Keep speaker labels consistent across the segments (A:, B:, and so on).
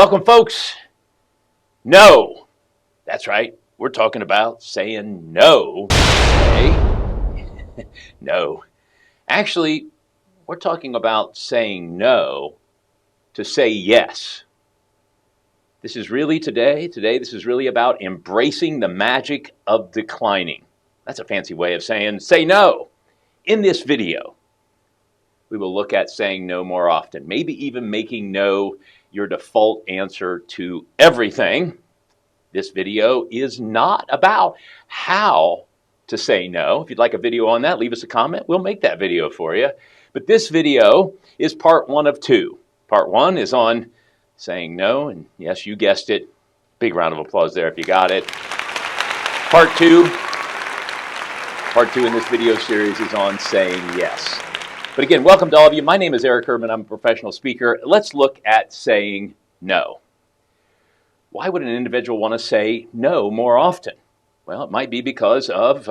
A: Welcome, folks. No. That's right. We're talking about saying no. Okay? No. Actually, we're talking about saying no to say yes. This is really today, this is really about embracing the magic of declining. That's a fancy way of saying say no. In this video, we will look at saying no more often, maybe even making no your default answer to everything. This video is not about how to say no. If you'd like a video on that, leave us a comment. We'll make that video for you. But this video is part one of two. Part one is on saying no, and yes, you guessed it. Big round of applause there if you got it. Part two in this video series is on saying yes. But again, welcome to all of you. My name is Eric Herman. I'm a professional speaker. Let's look at saying no. Why would an individual want to say no more often? Well, it might be because of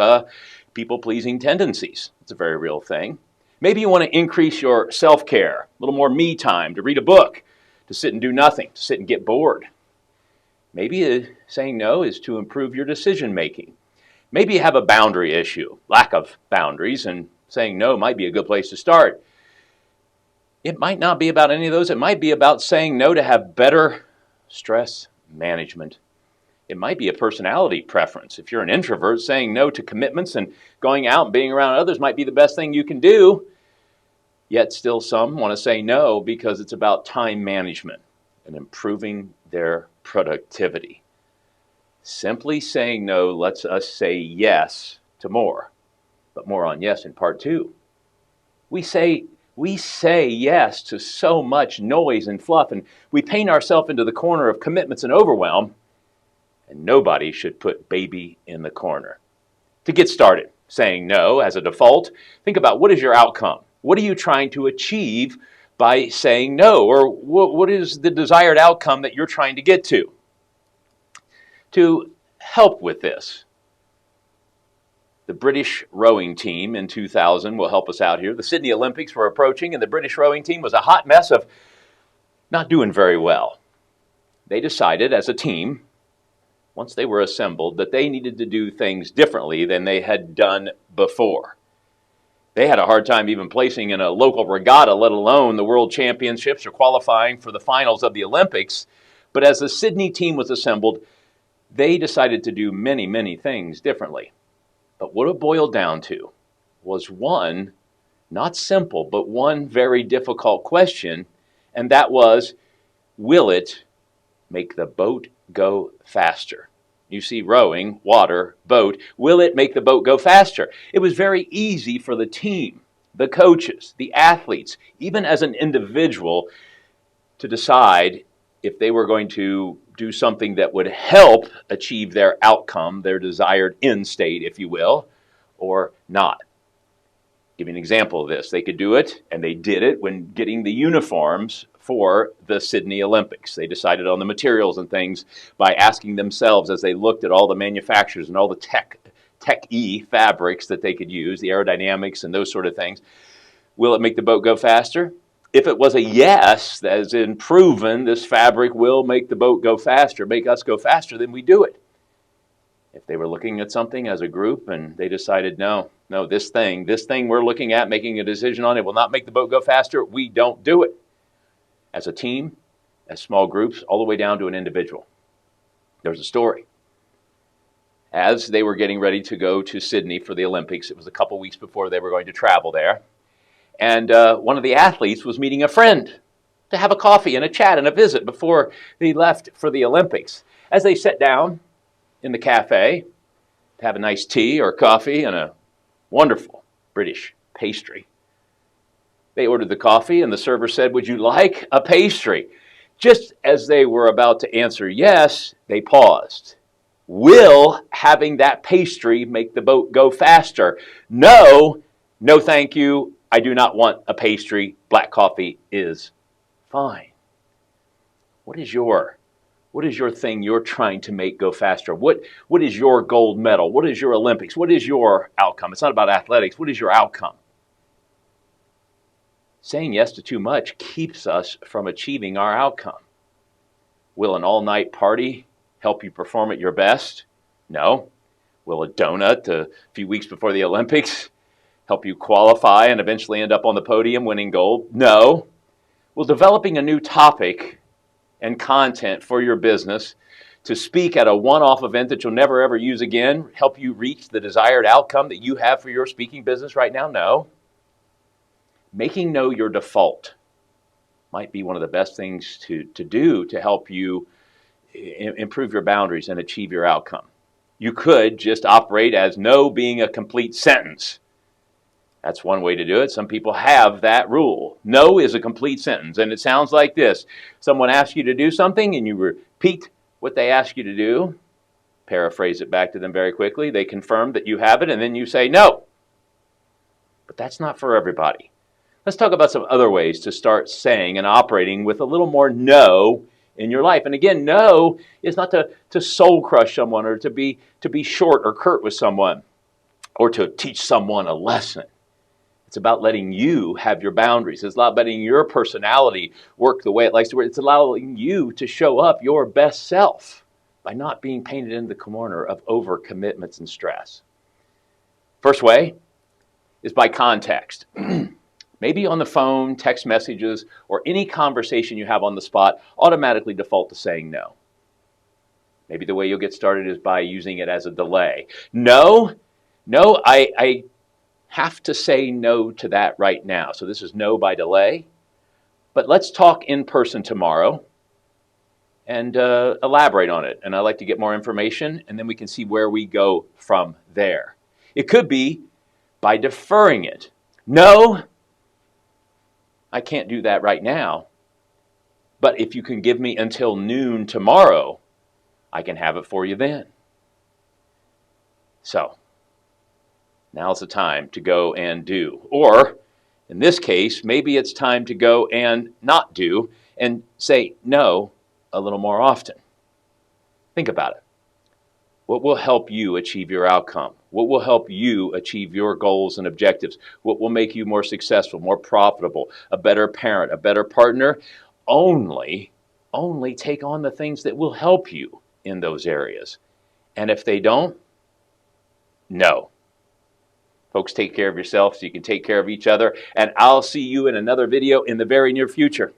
A: people-pleasing tendencies. It's a very real thing. Maybe you want to increase your self-care, a little more me time, to read a book, to sit and do nothing, to sit and get bored. Maybe saying no is to improve your decision-making. Maybe you have a boundary issue, lack of boundaries, and saying no might be a good place to start. It might not be about any of those. It might be about saying no to have better stress management. It might be a personality preference. If you're an introvert, saying no to commitments and going out and being around others might be the best thing you can do. Yet still some want to say no because it's about time management and improving their productivity. Simply saying no lets us say yes to more. But more on yes in part two. We say yes to so much noise and fluff, and we paint ourselves into the corner of commitments and overwhelm, and nobody should put baby in the corner. To get started, saying no as a default, think about what is your outcome? What are you trying to achieve by saying no? Or what is the desired outcome that you're trying to get to? To help with this, the British rowing team in 2000 will help us out here. The Sydney Olympics were approaching, and the British rowing team was a hot mess of not doing very well. They decided as a team, once they were assembled, that they needed to do things differently than they had done before. They had a hard time even placing in a local regatta, let alone the World Championships or qualifying for the finals of the Olympics. But as the Sydney team was assembled, they decided to do many, many things differently. But what it boiled down to was one, not simple, but one very difficult question, and that was, will it make the boat go faster? You see, rowing, water, boat, will it make the boat go faster? It was very easy for the team, the coaches, the athletes, even as an individual, to decide if they were going to do something that would help achieve their outcome, their desired end state, if you will, or not. Give you an example of this. They could do it, and they did it when getting the uniforms for the Sydney Olympics. They decided on the materials and things by asking themselves as they looked at all the manufacturers and all the tech-y fabrics that they could use, the aerodynamics and those sort of things. Will it make the boat go faster? If it was a yes, as in proven, this fabric will make the boat go faster, make us go faster, then we do it. If they were looking at something as a group and they decided, no, this thing we're looking at, making a decision on, it will not make the boat go faster, we don't do it. As a team, as small groups, all the way down to an individual. There's a story. As they were getting ready to go to Sydney for the Olympics, it was a couple weeks before they were going to travel there. And one of the athletes was meeting a friend to have a coffee and a chat and a visit before they left for the Olympics. As they sat down in the cafe to have a nice tea or coffee and a wonderful British pastry, they ordered the coffee and the server said, "Would you like a pastry?" Just as they were about to answer yes, they paused. Will having that pastry make the boat go faster? No, thank you. I do not want a pastry. Black coffee is fine. What is your thing you're trying to make go faster? What is your gold medal? What is your Olympics? What is your outcome? It's not about athletics. What is your outcome? Saying yes to too much keeps us from achieving our outcome. Will an all-night party help you perform at your best? No. Will a donut a few weeks before the Olympics help you qualify and eventually end up on the podium winning gold? No. Will developing a new topic and content for your business to speak at a one-off event that you'll never ever use again help you reach the desired outcome that you have for your speaking business right now? No. Making no your default might be one of the best things to do to help you improve your boundaries and achieve your outcome. You could just operate as no being a complete sentence. That's one way to do it. Some people have that rule. No is a complete sentence, and it sounds like this. Someone asks you to do something, and you repeat what they ask you to do, paraphrase it back to them very quickly. They confirm that you have it, and then you say no. But that's not for everybody. Let's talk about some other ways to start saying and operating with a little more no in your life. And again, no is not to soul crush someone or to be short or curt with someone or to teach someone a lesson. It's about letting you have your boundaries. It's about letting your personality work the way it likes to work. It's allowing you to show up your best self by not being painted into the corner of overcommitments and stress. First way is by context. Maybe on the phone, text messages, or any conversation you have on the spot automatically default to saying no. Maybe the way you'll get started is by using it as a delay. No, I have to say no to that right now. So this is no by delay. But let's talk in person tomorrow and elaborate on it. And I'd like to get more information, and then we can see where we go from there. It could be by deferring it. No, I can't do that right now. But if you can give me until noon tomorrow, I can have it for you then. So, now's the time to go and do. Or, in this case, maybe it's time to go and not do and say no a little more often. Think about it. What will help you achieve your outcome? What will help you achieve your goals and objectives? What will make you more successful, more profitable, a better parent, a better partner? Only take on the things that will help you in those areas. And if they don't, no. Folks, take care of yourself so you can take care of each other. And I'll see you in another video in the very near future.